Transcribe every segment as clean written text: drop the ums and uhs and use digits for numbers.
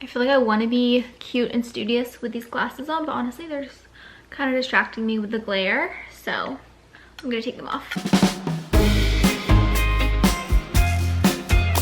I feel like I want to be cute and studious with these glasses on, but honestly they're just kind of distracting me with the glare, so I'm gonna take them off.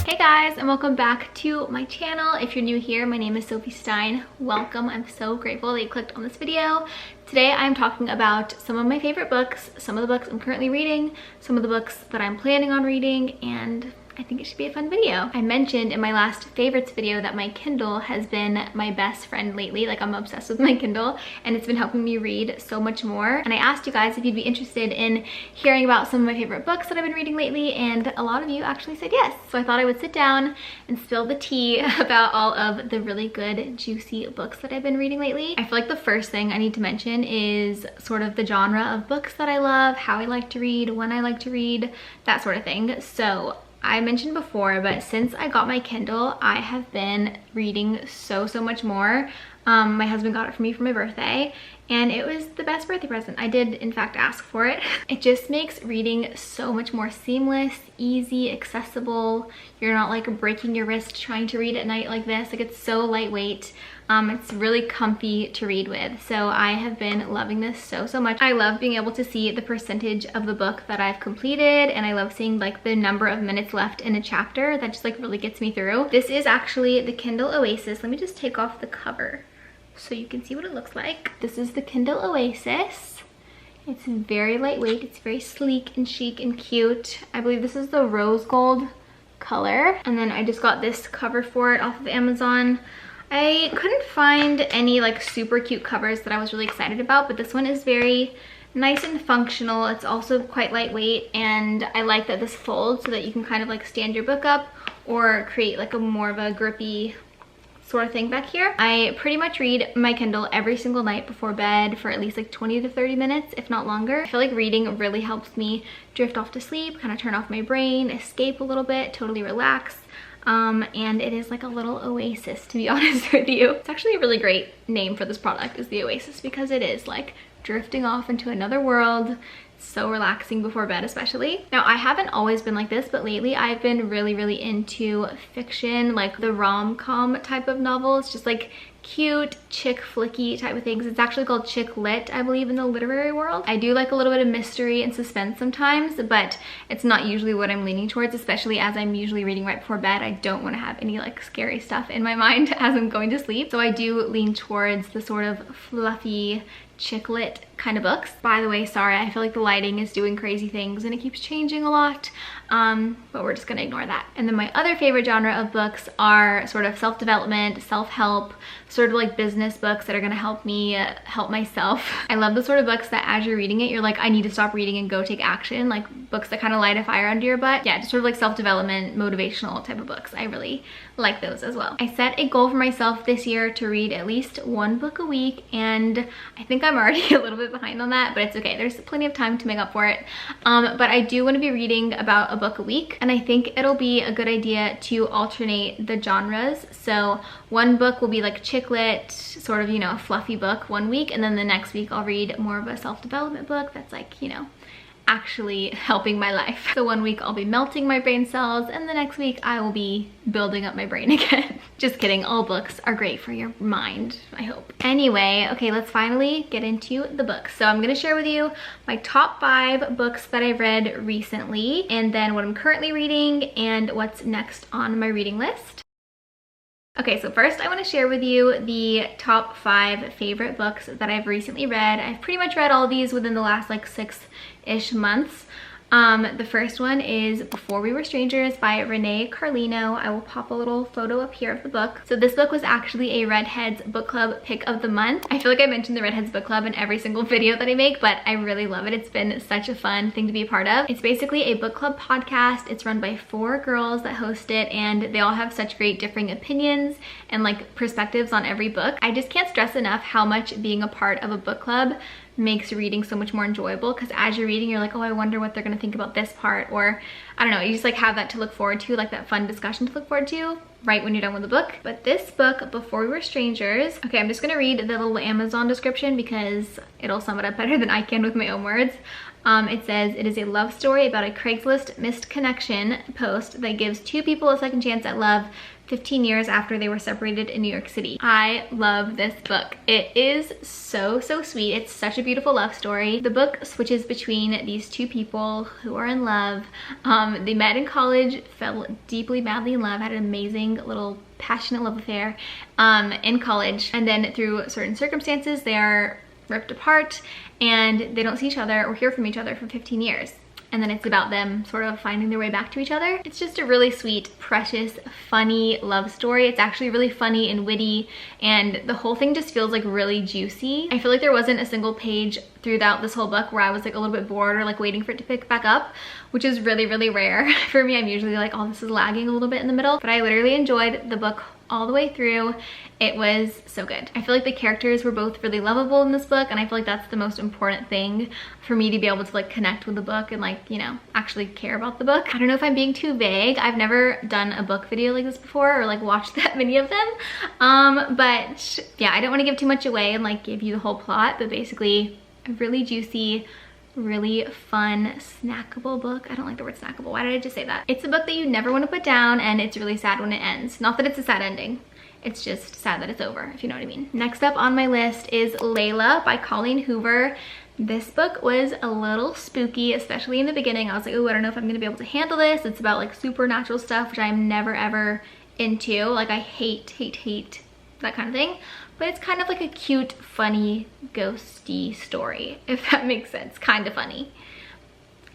Hey guys, and welcome back to my channel. If you're new here, my name is Sophie Stein. Welcome. I'm so grateful that you clicked on this video. Today I'm talking about some of my favorite books, some of the books I'm currently reading, some of the books that I'm planning on reading, and I think it should be a fun video. I mentioned in my last favorites video that my Kindle has been my best friend lately. Like, I'm obsessed with my Kindle and it's been helping me read so much more. And I asked you guys if you'd be interested in hearing about some of my favorite books that I've been reading lately, and a lot of you actually said yes. So I thought I would sit down and spill the tea about all of the really good, juicy books that I've been reading lately. I feel like the first thing I need to mention is sort of the genre of books that I love, how I like to read, when I like to read, that sort of thing. So I mentioned before, but since I got my Kindle, I have been reading so much more. My husband got it for me for my birthday, and it was the best birthday present. I did, in fact, ask for it. It just makes reading so much more seamless, easy, accessible. You're not like breaking your wrist trying to read at night like this. Like, it's so lightweight. It's really comfy to read with. So I have been loving this so much. I love being able to see the percentage of the book that I've completed, and I love seeing like the number of minutes left in a chapter. That just like really gets me through. This is actually the Kindle Oasis. Let me just take off the cover so you can see what it looks like. This is the Kindle Oasis. It's very lightweight. It's very sleek and chic and cute. I believe this is the rose gold color. And then I just got this cover for it off of Amazon. I couldn't find any like super cute covers that I was really excited about, but this one is very nice and functional. It's also quite lightweight, and I like that this folds so that you can kind of like stand your book up or create like a more of a grippy sort of thing back here. I pretty much read my Kindle every single night before bed for at least like 20 to 30 minutes, if not longer. I feel like reading really helps me drift off to sleep, kind of turn off my brain, escape a little bit, totally relax. And it is like a little oasis, to be honest with you. It's actually a really great name for this product, is the Oasis, because it is like drifting off into another world. So relaxing before bed, especially. Now, I haven't always been like this, but lately I've been really into fiction, like the rom-com type of novels, just like cute chick flicky type of things. It's actually called chick lit, I believe, in the literary world. I do like a little bit of mystery and suspense sometimes, but it's not usually what I'm leaning towards, especially as I'm usually reading right before bed. I don't want to have any like scary stuff in my mind as I'm going to sleep. So I do lean towards the sort of fluffy chick lit kind of books. By the way, sorry, I feel like the lighting is doing crazy things and it keeps changing a lot, but we're just gonna ignore that. And then my other favorite genre of books are sort of self-development, self-help, sort of like business books that are gonna help me help myself. I love the sort of books that as you're reading it, you're like, I need to stop reading and go take action, like books that kind of light a fire under your butt. Yeah, just sort of like self-development, motivational type of books. I really like those as well. I set a goal for myself this year to read at least one book a week, and I think I'm already a little bit behind on that, but it's okay. There's plenty of time to make up for it. But I do want to be reading about a book a week, and I think it'll be a good idea to alternate the genres. So one book will be like chick lit, sort of, you know, a fluffy book one week, and then the next week I'll read more of a self-development book that's like, you know, actually helping my life. So one week I'll be melting my brain cells, and the next week I will be building up my brain again. Just kidding, all books are great for your mind, I hope. Anyway, okay, let's finally get into the books. So I'm gonna share with you my top 5 books that I've read recently, and then what I'm currently reading and what's next on my reading list. Okay, so first I want to share with you the top 5 favorite books that I've recently read. I've pretty much read all of these within the last like 6-ish months. The first one is Before We Were Strangers by Renee Carlino. I will pop a little photo up here of the book. So this book was actually a Redheads book club pick of the month. I feel like I mentioned the Redheads book club in every single video that I make, but I really love it. It's been such a fun thing to be a part of. It's basically a book club podcast. It's run by 4 girls that host it, and they all have such great differing opinions and like perspectives on every book. I just can't stress enough how much being a part of a book club makes reading so much more enjoyable, because as you're reading, you're like, oh, I wonder what they're gonna think about this part, or I don't know, you just like have that to look forward to, like that fun discussion to look forward to right when you're done with the book. But this book, Before We Were Strangers, okay, I'm just gonna read the little Amazon description because it'll sum it up better than I can with my own words. It says, it is a love story about a Craigslist missed connection post that gives 2 people a second chance at love 15 years after they were separated in New York City. I love this book. It is so sweet. It's such a beautiful love story. The book switches between these two people who are in love. They met in college, fell deeply, madly in love, had an amazing little passionate love affair in college, and then through certain circumstances they are ripped apart and they don't see each other or hear from each other for 15 years. And then it's about them sort of finding their way back to each other. It's just a really sweet, precious, funny love story. It's actually really funny and witty, and the whole thing just feels like really juicy. I feel like there wasn't a single page throughout this whole book where I was like a little bit bored or like waiting for it to pick back up, which is really rare. For me, I'm usually like, oh, this is lagging a little bit in the middle, but I literally enjoyed the book all the way through. It was so good. I feel like the characters were both really lovable in this book, and I feel like that's the most important thing for me to be able to like connect with the book and like, you know, actually care about the book. I don't know if I'm being too vague. I've never done a book video like this before or like watched that many of them. But yeah, I don't want to give too much away and like give you the whole plot, but basically a really juicy, really fun, snackable book. I don't like the word snackable. Why did I just say that? It's a book that you never want to put down, and it's really sad when it ends. Not that it's a sad ending. It's just sad that it's over, if you know what I mean. Next up on my list is Layla by Colleen Hoover. This book was a little spooky, especially in the beginning. I was like, oh, I don't know if I'm gonna be able to handle this. It's about like supernatural stuff, which I'm never ever into. Like I hate that kind of thing. But it's kind of like a cute, funny, ghosty story, if that makes sense. Kind of funny.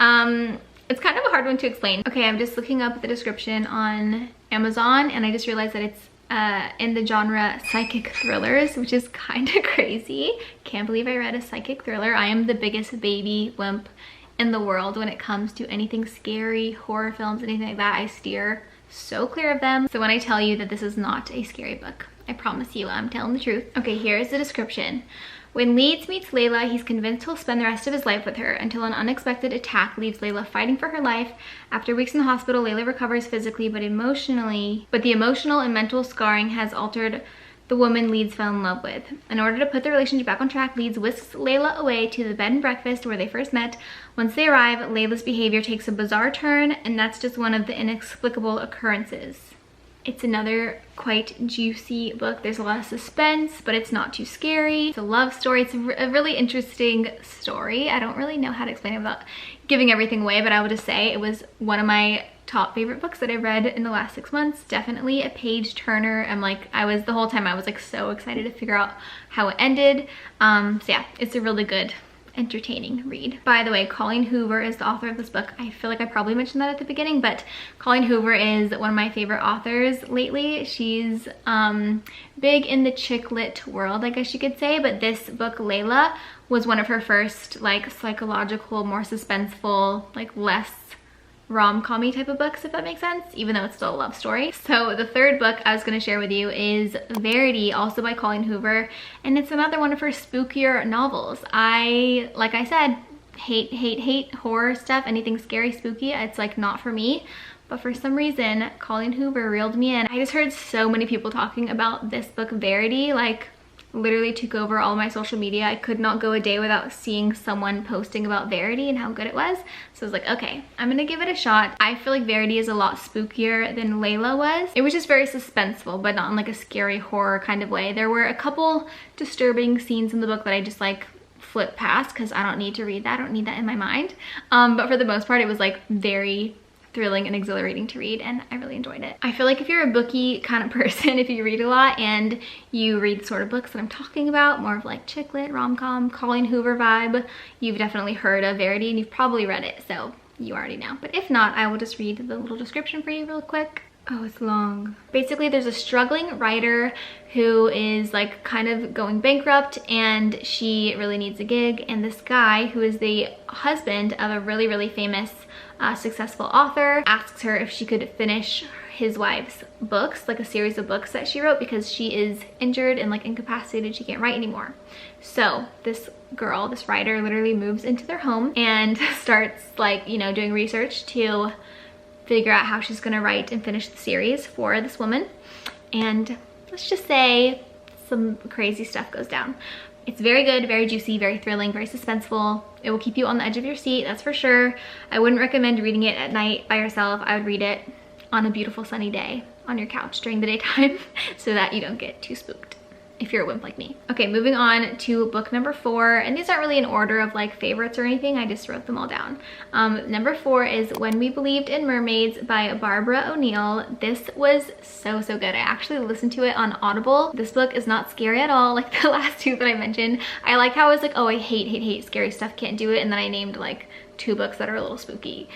It's kind of a hard one to explain. Okay, I'm just looking up the description on Amazon, and I just realized that it's in the genre psychic thrillers, which is kind of crazy. Can't believe I read a psychic thriller. I am the biggest baby wimp in the world when it comes to anything scary, horror films, anything like that. I steer so clear of them. So when I tell you that this is not a scary book, I promise you I'm telling the truth. Okay, here's the description. When Leeds meets Layla, he's convinced he'll spend the rest of his life with her until an unexpected attack leaves Layla fighting for her life. After weeks in the hospital, Layla recovers physically, but the emotional and mental scarring has altered the woman Leeds fell in love with. In order to put the relationship back on track, Leeds whisks Layla away to the bed and breakfast where they first met. Once they arrive, Layla's behavior takes a bizarre turn, and that's just one of the inexplicable occurrences. It's another quite juicy book. There's a lot of suspense, but it's not too scary. It's a love story. It's a really interesting story. I don't really know how to explain it without giving everything away, but I would just say it was one of my top favorite books that I read in the last 6 months. Definitely a page turner. The whole time I was like so excited to figure out how it ended. So yeah, it's a really good, entertaining read. By the way, Colleen Hoover is the author of this book. I feel like I probably mentioned that at the beginning, but Colleen Hoover is one of my favorite authors lately. She's big in the chick lit world, I guess you could say, but this book, Layla, was one of her first like psychological, more suspenseful, like less rom-com-y type of books, if that makes sense, even though it's still a love story. So the third book I was going to share with you is Verity, also by Colleen Hoover, and it's another one of her spookier novels. Like I said, hate horror stuff, anything scary, spooky. It's like not for me, but for some reason Colleen Hoover reeled me in. I just heard so many people talking about this book, Verity, like literally took over all my social media. I could not go a day without seeing someone posting about Verity and how good it was. So I was like, okay, I'm gonna give it a shot. I feel like Verity is a lot spookier than Layla was. It was just very suspenseful, but not in like a scary horror kind of way. There were a couple disturbing scenes in the book that I just like flipped past because I don't need to read that. I don't need that in my mind. But for the most part, it was like very thrilling and exhilarating to read, and I really enjoyed it. I feel like if you're a booky kind of person, if you read a lot and you read the sort of books that I'm talking about, more of like chick lit, rom-com, Colleen Hoover vibe, you've definitely heard of Verity and you've probably read it, so you already know. But if not, I will just read the little description for you real quick. Oh, it's long. Basically, there's a struggling writer who is like kind of going bankrupt, and she really needs a gig, and this guy who is the husband of a really famous successful author asks her if she could finish his wife's books, like a series of books that she wrote, because she is injured and like incapacitated. She can't write anymore. So this girl, this writer, literally moves into their home and starts like, you know, doing research to figure out how she's gonna write and finish the series for this woman. And let's just say some crazy stuff goes down. It's very good, very juicy, very thrilling, very suspenseful. It will keep you on the edge of your seat, that's for sure. I wouldn't recommend reading it at night by yourself. I would read it on a beautiful sunny day on your couch during the daytime so that you don't get too spooked if you're a wimp like me. Okay, moving on to book number 4, and these aren't really in order of like favorites or anything, I just wrote them all down. Number 4 is When We Believed in Mermaids by Barbara O'Neill. This was so good. I actually listened to it on Audible. This book is not scary at all like the last 2 that I mentioned. I like how I was like, oh, I hate scary stuff, can't do it, and then I named like 2 books that are a little spooky.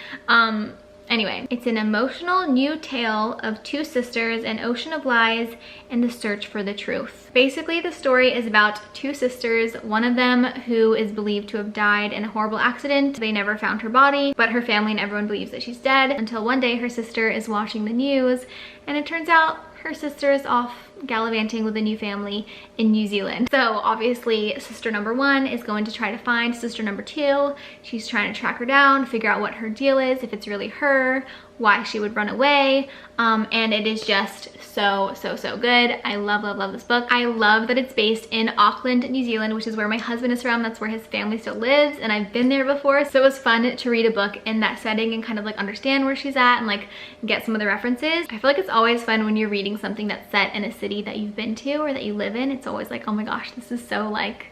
Anyway, it's an emotional new tale of 2 sisters, an ocean of lies, and the search for the truth. Basically, the story is about 2 sisters, one of them who is believed to have died in a horrible accident. They never found her body, but her family and everyone believes that she's dead until one day her sister is watching the news, and it turns out her sister is off gallivanting with a new family in New Zealand. So obviously sister number 1 is going to try to find sister number 2. She's trying to track her down, figure out what her deal is, if it's really her, why she would run away, and it is just so good. I love this book. I love that it's based in Auckland, New Zealand, which is where my husband is from. That's where his family still lives, and I've been there before, so it was fun to read a book in that setting and kind of like understand where she's at and like get some of the references. I feel like it's always fun when you're reading something that's set in a city that you've been to or that you live in. It's always like, oh my gosh, this is so like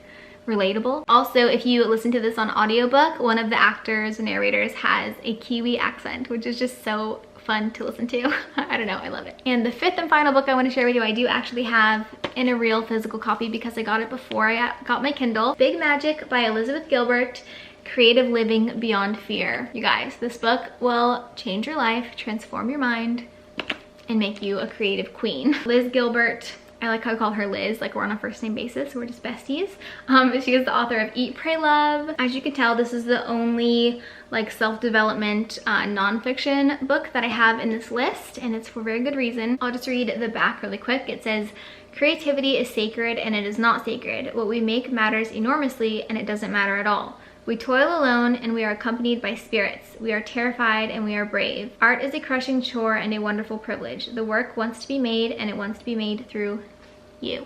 relatable. Also, if you listen to this on audiobook, one of the actors and narrators has a Kiwi accent, which is just so fun to listen to. I don't know, I love it. And the 5th and final book I want to share with you, I do actually have in a real physical copy because I got it before I got my Kindle. Big Magic by Elizabeth Gilbert. Creative Living Beyond Fear. You guys, this book will change your life, transform your mind, and make you a creative queen. Liz Gilbert, I like how I call her Liz, like we're on a first name basis, we're just besties. She is the author of Eat, Pray, Love. As you can tell, this is the only like self-development nonfiction book that I have in this list, and it's for very good reason. I'll just read the back really quick. It says, creativity is sacred and it is not sacred. What we make matters enormously and it doesn't matter at all. We toil alone and we are accompanied by spirits. We are terrified and we are brave. Art is a crushing chore and a wonderful privilege. The work wants to be made and it wants to be made through you.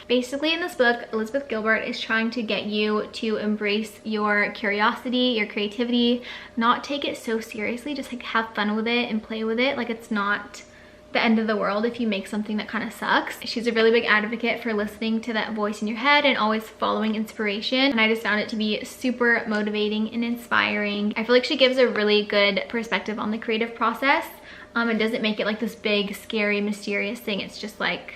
Basically, in this book, Elizabeth Gilbert is trying to get you to embrace your curiosity, your creativity, not take it so seriously, just like have fun with it and play with it. Like it's not the end of the world if you make something that kind of sucks. She's a really big advocate for listening to that voice in your head and always following inspiration, and I just found it to be super motivating and inspiring. I feel like she gives a really good perspective on the creative process. It doesn't make it like this big, scary, mysterious thing. It's just like,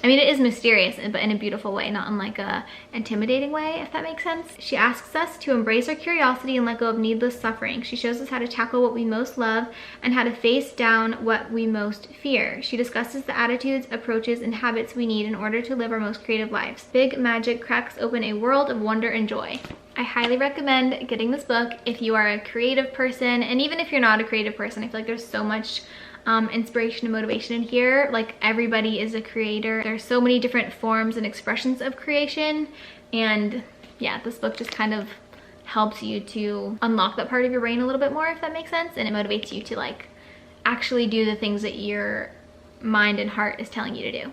I mean, it is mysterious, but in a beautiful way, not in like a intimidating way, if that makes sense. She asks us to embrace our curiosity and let go of needless suffering. She shows us how to tackle what we most love and how to face down what we most fear. She discusses the attitudes, approaches, and habits we need in order to live our most creative lives. Big Magic cracks open a world of wonder and joy. I highly recommend getting this book if you are a creative person, and even if you're not a creative person. I feel like there's so much inspiration and motivation in here. Like everybody is a creator. There's so many different forms and expressions of creation, and yeah, this book just kind of helps you to unlock that part of your brain a little bit more, if that makes sense, and it motivates you to like actually do the things that your mind and heart is telling you to do.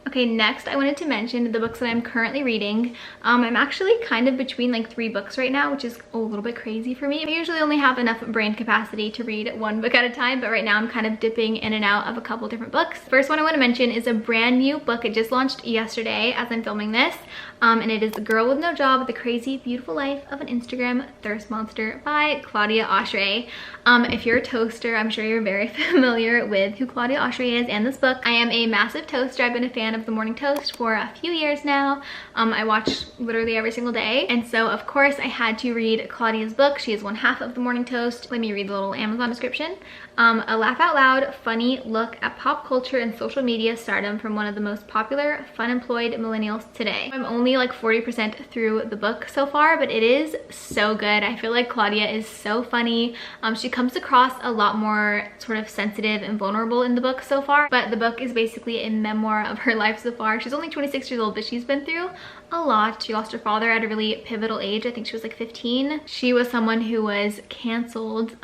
Okay, next I wanted to mention the books that I'm currently reading. I'm actually kind of between like 3 books right now, which is a little bit crazy for me. I usually only have enough brain capacity to read 1 book at a time, but right now I'm kind of dipping in and out of a couple different books. First one I want to mention is a brand new book. It just launched yesterday as I'm filming this, and it is The Girl with No Job, The Crazy Beautiful Life of an Instagram Thirst Monster by Claudia Oshry. If you're a toaster, I'm sure you're very familiar with who Claudia Oshry is and this book. I am a massive toaster. I've been a fan of The Morning Toast for a few years now. I watch literally every single day, and so of course I had to read Claudia's book. She is one half of The Morning Toast. Let me read the little Amazon description. A laugh out loud, funny look at pop culture and social media stardom from one of the most popular, fun-employed millennials today. I'm only like 40% through the book so far, but it is so good. I feel like Claudia is so funny. She comes across a lot more sort of sensitive and vulnerable in the book so far, but the book is basically a memoir of her life so far. She's only 26 years old, but she's been through a lot. She lost her father at a really pivotal age. I think she was like 15. She was someone who was canceled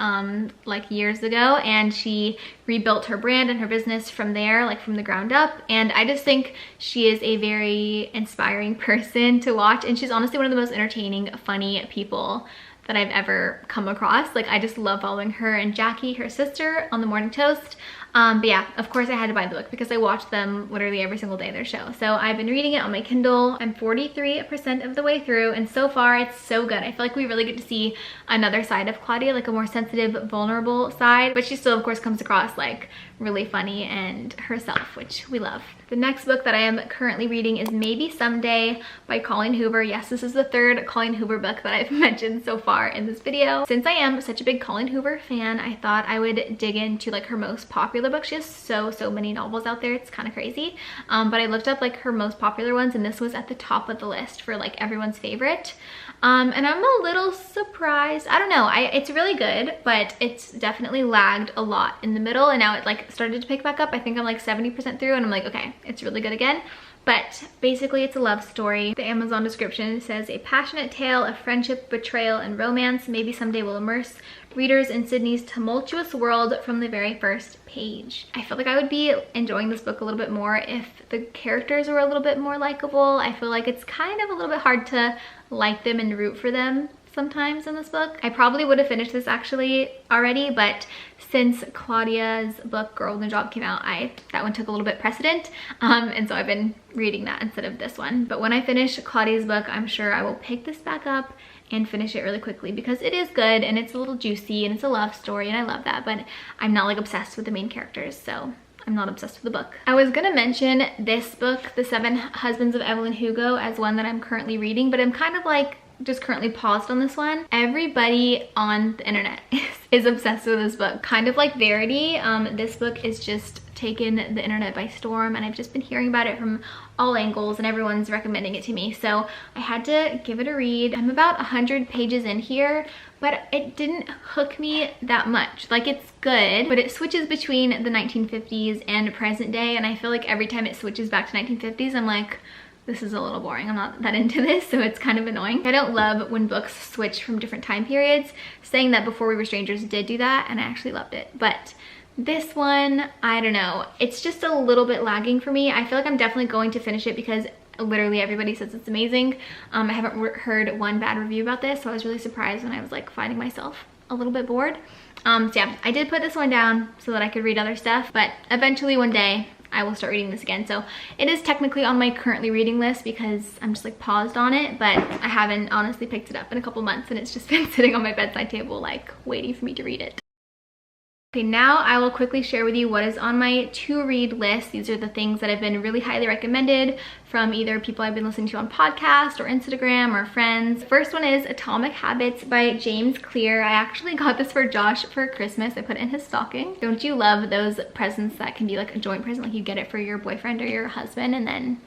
like years ago, and she rebuilt her brand and her business from there, like from the ground up. And I just think she is a very inspiring person to watch, and she's honestly one of the most entertaining, funny people that I've ever come across. Like I just love following her and Jackie, her sister, on the Morning Toast. But yeah, of course I had to buy the book because I watch them literally every single day, their show. So I've been reading it on my Kindle. I'm 43% of the way through, and so far it's so good. I feel like we really get to see another side of Claudia, like a more sensitive, vulnerable side, but she still of course comes across like really funny and herself, which we love. The next book that I am currently reading is Maybe Someday by Colleen Hoover. Yes, this is the third Colleen Hoover book that I've mentioned so far in this video. Since I am such a big Colleen Hoover fan, I thought I would dig into like her most popular books. She has so many novels out there, it's kind of crazy. But I looked up like her most popular ones, and this was at the top of the list for like everyone's favorite. And I'm a little surprised. I don't know, it's really good, but it's definitely lagged a lot in the middle, and now it like started to pick back up. I think I'm like 70% through, and I'm like, okay, it's really good again. But basically it's a love story. The Amazon description says, a passionate tale of friendship, betrayal, and romance maybe someday will immerse readers in Sydney's tumultuous world from the very first page. I feel like I would be enjoying this book a little bit more if the characters were a little bit more likable. I feel like it's kind of a little bit hard to like them and root for them sometimes in this book. I probably would have finished this actually already, but since Claudia's book Girl in the Job came out, that one took a little bit precedent, and so I've been reading that instead of this one. But when I finish Claudia's book, I'm sure I will pick this back up and finish it really quickly because it is good and it's a little juicy and it's a love story, and I love that, but I'm not like obsessed with the main characters, so I'm not obsessed with the book. I was gonna mention this book, The Seven Husbands of Evelyn Hugo, as one that I'm currently reading, but I'm kind of like just currently paused on this one. Everybody on the internet is obsessed with this book, kind of like Verity. This book is just taken the internet by storm, and I've just been hearing about it from all angles and everyone's recommending it to me, so I had to give it a read. I'm about 100 pages in here, but it didn't hook me that much. Like, it's good, but it switches between the 1950s and present day, and I feel like every time it switches back to 1950s, I'm like, this is a little boring. I'm not that into this, so it's kind of annoying. I don't love when books switch from different time periods. Saying that, Before We Were Strangers did do that, and I actually loved it. But this one, I don't know. It's just a little bit lagging for me. I feel like I'm definitely going to finish it because literally everybody says it's amazing. I haven't heard one bad review about this, so I was really surprised when I was like finding myself a little bit bored. So yeah, I did put this one down so that I could read other stuff, but eventually one day I will start reading this again. So it is technically on my currently reading list because I'm just like paused on it, but I haven't honestly picked it up in a couple months, and it's just been sitting on my bedside table like waiting for me to read it. Okay, now I will quickly share with you what is on my to-read list. These are the things that have been really highly recommended from either people I've been listening to on podcast or Instagram or friends. The first one is Atomic Habits by James Clear. I actually got this for Josh for Christmas. I put it in his stocking. Don't you love those presents that can be like a joint present? Like you get it for your boyfriend or your husband, and then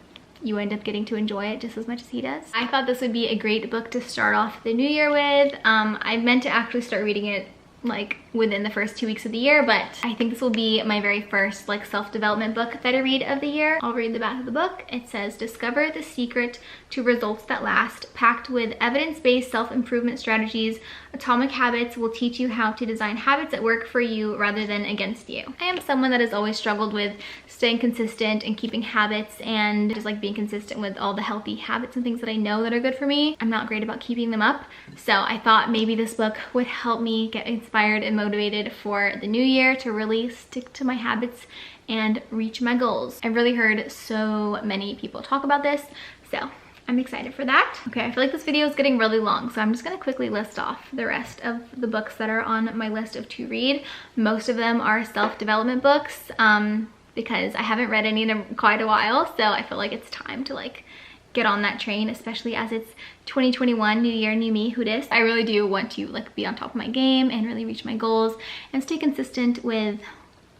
you end up getting to enjoy it just as much as he does. I thought this would be a great book to start off the new year with. I meant to actually start reading it like within the first 2 weeks of the year, but I think this will be my very first like self-development book that I read of the year. I'll read the back of the book. It says, discover the secret to results that last. Packed with evidence-based self-improvement strategies, Atomic Habits will teach you how to design habits that work for you rather than against you. I am someone that has always struggled with staying consistent and keeping habits and just like being consistent with all the healthy habits and things that I know that are good for me. I'm not great about keeping them up, so I thought maybe this book would help me get inspired and motivated for the new year to really stick to my habits and reach my goals. I've really heard so many people talk about this, so I'm excited for that. Okay, I feel like this video is getting really long, so I'm just gonna quickly list off the rest of the books that are on my list of to read. Most of them are self-development books because I haven't read any in quite a while, so I feel like it's time to like get on that train, especially as it's 2021, new year, new me, who dis. I really do want to like be on top of my game and really reach my goals and stay consistent with,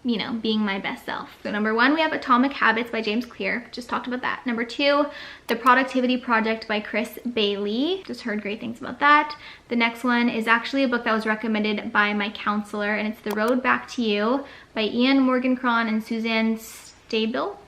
you know, being my best self. So number one, we have Atomic Habits by James Clear. Just talked about that. Number two, The Productivity Project by Chris Bailey. Just heard great things about that. The next one is actually a book that was recommended by my counselor, and it's The Road Back to You by Ian Morgan-Cron and Suzanne Stabile.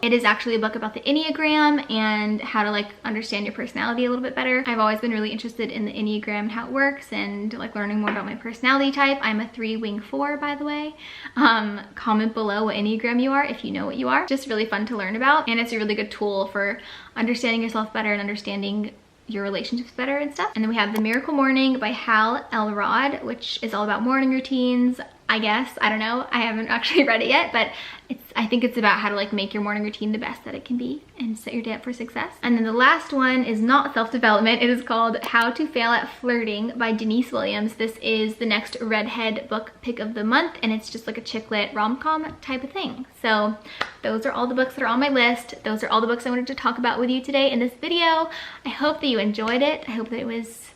It is actually a book about the Enneagram and how to like understand your personality a little bit better. I've always been really interested in the Enneagram and how it works and like learning more about my personality type. I'm a 3 wing 4, by the way. Comment below what Enneagram you are if you know what you are. Just really fun to learn about, and it's a really good tool for understanding yourself better and understanding your relationships better and stuff. And then we have The Miracle Morning by Hal Elrod, which is all about morning routines, I guess. I don't know. I haven't actually read it yet, but I think it's about how to like make your morning routine the best that it can be and set your day up for success. And then the last one is not self-development. It is called How to Fail at Flirting by Denise Williams. This is the next redhead book pick of the month, and it's just like a chick lit rom-com type of thing. So those are all the books that are on my list. Those are all the books I wanted to talk about with you today in this video. I hope that you enjoyed it. I hope that it was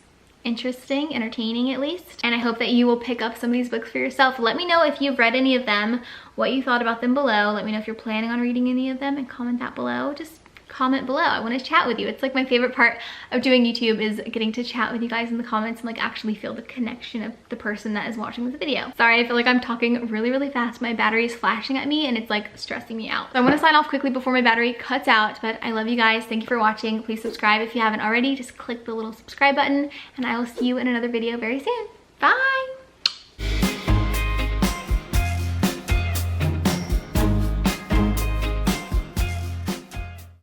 interesting, entertaining at least, and I hope that you will pick up some of these books for yourself. Let me know if you've read any of them, what you thought about them below. Let me know if you're planning on reading any of them, and comment that below. Just comment below. I want to chat with you. It's like my favorite part of doing YouTube is getting to chat with you guys in the comments and like actually feel the connection of the person that is watching this video. Sorry, I feel like I'm talking really fast. My battery is flashing at me and it's like stressing me out. So I want to sign off quickly before my battery cuts out, but I love you guys. Thank you for watching. Please subscribe if you haven't already. Just click the little subscribe button, and I will see you in another video very soon. Bye!